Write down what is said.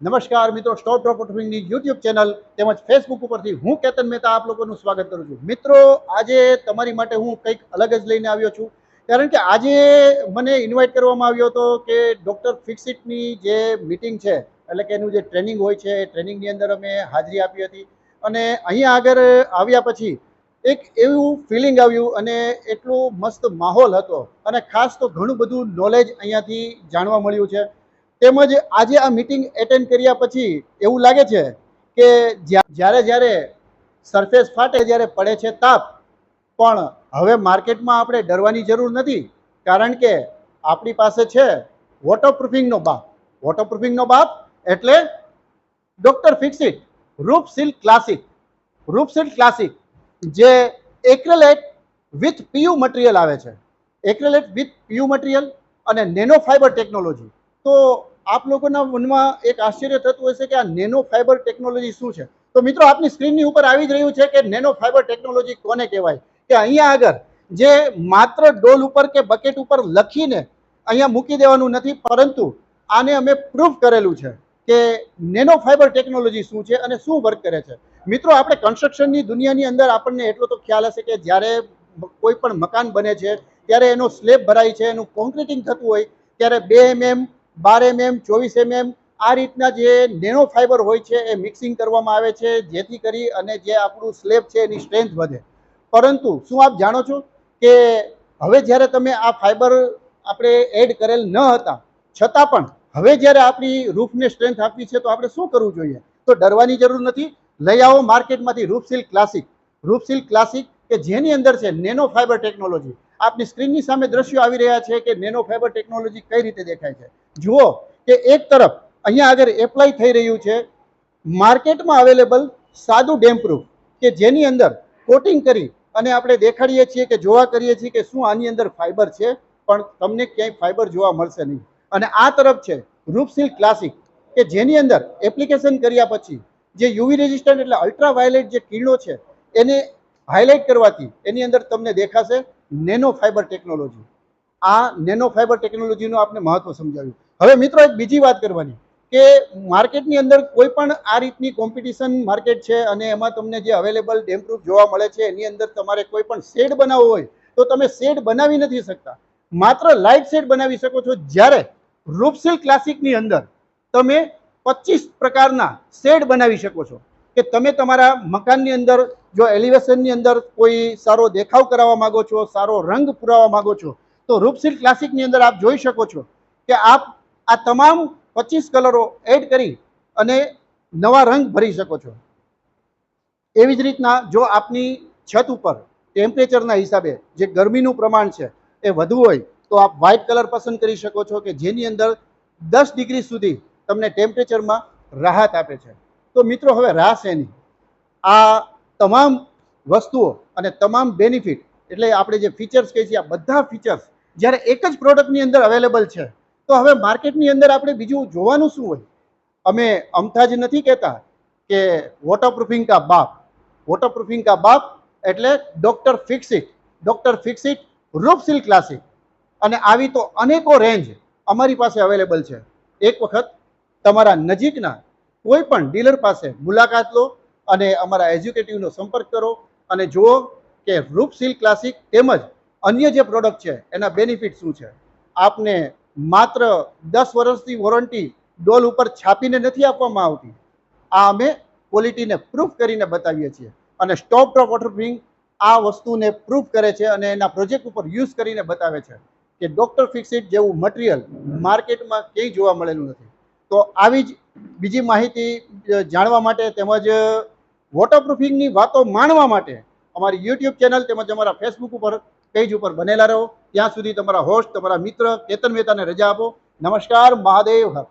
નમસ્કાર મિત્રો, stop drop વોટરપ્રૂફિંગની YouTube channel તેમજ ફેસબુક ઉપરથી હું કેતન મહેતા આપ લોકોનું સ્વાગત કરું છું. મિત્રો, આજે તમારી માટે હું કંઈક અલગ જ લઈને આવ્યો છું. કારણ કે આજે મને ઇન્વાઇટ કરવામાં આવ્યો હતો કે ડૉક્ટર ફિક્સિટની જે મિટિંગ છે, એટલે કે એનું જે ટ્રેનિંગ હોય છે એ ટ્રેનિંગની અંદર અમે હાજરી આપી હતી. અને અહીંયા આગળ આવ્યા પછી એક એવું ફિલિંગ આવ્યું અને એટલો મસ્ત માહોલ હતો અને ખાસ તો ઘણું બધું નોલેજ અહીંયાથી જાણવા મળ્યું છે. તેમજ આજે આ મીટિંગ એટેન્ડ કર્યા પછી એવું લાગે છે કે જ્યારે જ્યારે સરફેસ ફાટે, જ્યારે પડે છે તાપ, પણ હવે માર્કેટમાં આપણે ડરવાની જરૂર નથી. કારણ કે આપણી પાસે છે વોટરપ્રૂફિંગનો બાપ. વોટરપ્રૂફિંગનો બાપ એટલે doctor Fixit Roofseal classic. રૂપસીલ classic જે એક્રેલેટ વિથ પીયુ મટીરિયલ આવે છે. એક્રેલેટ વિથ પીયુ મટીરિયલ અને નેનો ફાઇબર ટેકનોલોજી. તો આપ લોકોના મનમાં એક આશ્ચર્ય થતું હશે કે આ નેનો ફાઇબર ટેકનોલોજી શું છે. તો મિત્રો, આપની સ્ક્રીનની ઉપર આવી જ રહ્યું છે કે નેનો ફાઇબર ટેકનોલોજી કોને કહેવાય. કે અહીંયા આગળ જે માત્ર ડોલ ઉપર કે બકેટ ઉપર લખીને અહીંયા મૂકી દેવાનું નથી, પરંતુ આને અમે પ્રૂફ કરેલું છે કે નેનો ફાઇબર ટેકનોલોજી શું છે અને શું વર્ક કરે છે. મિત્રો, આપણે કન્સ્ટ્રક્શનની દુનિયાની અંદર આપણને એટલો તો ખ્યાલ હશે કે જ્યારે કોઈ પણ મકાન બને છે ત્યારે એનો સ્લેબ ભરાય છે, એનું કોન્ક્રીટિંગ થતું હોય ત્યારે 2 mm, 12 mm, 24 mm આ રીતના જે નેનો ફાઇબર હોય છે એ મિક્સિંગ કરવામાં આવે છે, જેથી કરી અને જે આપણું સ્લેબ છે એની સ્ટ્રેન્થ વધે. પરંતુ શું આપ જાણો છો કે હવે જ્યારે તમે આ ફાઇબર આપણે એડ કરેલ ન હતા, છતાં પણ હવે જ્યારે આપણી રૂફને સ્ટ્રેન્થ આપવી છે તો આપણે શું કરવું જોઈએ? તો ડરવાની જરૂર નથી. લઈ આવો માર્કેટમાંથી રૂપસીલ ક્લાસિક. રૂપસીલ ક્લાસિક કે જેની અંદર છે નેનો ફાઇબર ટેકનોલોજી. આપની સ્ક્રીનની સામે દ્રશ્યો આવી રહ્યા છે કે નેનો ફાઇબર ટેકનોલોજી કઈ રીતે દેખાય છે. જુઓ કે એક તરફ અહીંયા આગળ એપ્લાય થઈ રહ્યું છે માર્કેટમાં અવેલેબલ સાદું ડેમ્પપ્રૂફ, કે જેની અંદર કોટિંગ કરી અને આપણે દેખાડીએ છીએ કે જોવા કરીએ છીએ કે શું આની અંદર ફાઇબર છે, પણ તમને ક્યાંય ફાઇબર જોવા મળશે નહીં. અને આ તરફ છે રૂપસીલ ક્લાસિક, કે જેની અંદર એપ્લિકેશન કર્યા પછી જે યુવી રેઝિસ્ટન્ટ એટલે અલ્ટ્રાવાયોલેટ જે કિરણો છે એને હાઇલાઇટ કરવાથી એની અંદર તમને દેખાશે નેનો ફાઇબર ટેકનોલોજી. આ નેનો ફાઇબર ટેકનોલોજીનું આપને મહત્વ સમજાવ્યું. હવે મિત્રો, એક બીજી વાત કરવાની કે માર્કેટની અંદર કોઈ પણ આ રીતની કોમ્પિટિશન માર્કેટ છે અને એમાં તમને જે અવેલેબલ ડેમ્પપ્રૂફ જોવા મળે છે એની અંદર તમારે કોઈ પણ શેડ બનાવવો હોય તો તમે શેડ બનાવી નથી શકતા, માત્ર લાઇટ શેડ બનાવી શકો છો. જ્યારે રૂપસીલ ક્લાસિકની અંદર તમે 25 પ્રકારના શેડ બનાવી શકો છો. કે તમે તમારા મકાનની અંદર જો એલિવેશનની અંદર કોઈ સારો દેખાવ કરાવવા માંગો છો, સારો રંગ પુરાવવા માંગો છો, તો રૂપસીલ ક્લાસિકની અંદર આપ જોઈ શકો છો કે આપ આ તમામ 25 કલરો એડ કરી અને નવા રંગ ભરી શકો છો. એવી જ રીતના જો આપની છત ઉપર ટેમ્પરેચરના હિસાબે જે ગરમીનું પ્રમાણ છે એ વધુ હોય તો આપ વ્હાઇટ કલર પસંદ કરી શકો છો, કે જેની અંદર 10 ડિગ્રી સુધી તમને ટેમ્પરેચરમાં રાહત આપે છે. તો મિત્રો, હવે રાહ શેની? આ તમામ વસ્તુઓ અને તમામ બેનિફિટ એટલે આપણે જે ફીચર્સ કહીએ છીએ આ બધા ફીચર્સ જ્યારે એક જ પ્રોડક્ટની અંદર અવેલેબલ છે, તો હવે માર્કેટની અંદર આપણે બીજું જોવાનું શું હોય? અમે અમથા જ નથી કહેતા કે વોટરપ્રૂફિંગ કા બાપ. વોટરપ્રૂફિંગ કા બાપ એટલે doctor Fixit. Doctor Fixit Roofseal classic. અને આવી તો અનેકો રેન્જ અમારી પાસે અવેલેબલ છે. એક વખત તમારા નજીકના કોઈ પણ ડીલર પાસે મુલાકાત લો અને અમારા એજ્યુકેટિવનો સંપર્ક કરો અને જુઓ કે રૂપસીલ ક્લાસિક તેમજ અન્ય જે પ્રોડક્ટ છે એના બેનિફિટ શું છે. આપને માત્ર 10 વર્ષની વોરંટી ડોલ ઉપર છાપીને નથી આપવામાં આવતી. આ અમે ક્વોલિટીને પ્રૂફ કરીને બતાવીએ છીએ અને સ્ટોપ ડ્રોપ વોટરપ્રૂફિંગ આ વસ્તુને પ્રૂફ કરે છે અને એના પ્રોજેક્ટ ઉપર યુઝ કરીને બતાવે છે કે ડૉક્ટર ફિક્સિટ જેવું મટીરિયલ માર્કેટમાં ક્યાંય જોવા મળેલું નથી. તો આવી જ બીજી માહિતી જાણવા માટે તેમજ વોટરપ્રૂફિંગની વાતો માણવા માટે અમારી યુટ્યુબ ચેનલ તેમજ અમારા ફેસબુક ઉપર પેજ ઉપર બનેલા રહો. ત્યાં સુધી તમારા હોસ્ટ, તમારા મિત્ર કેતન મહેતાને રજા આપો. નમસ્કાર. મહાદેવ હર.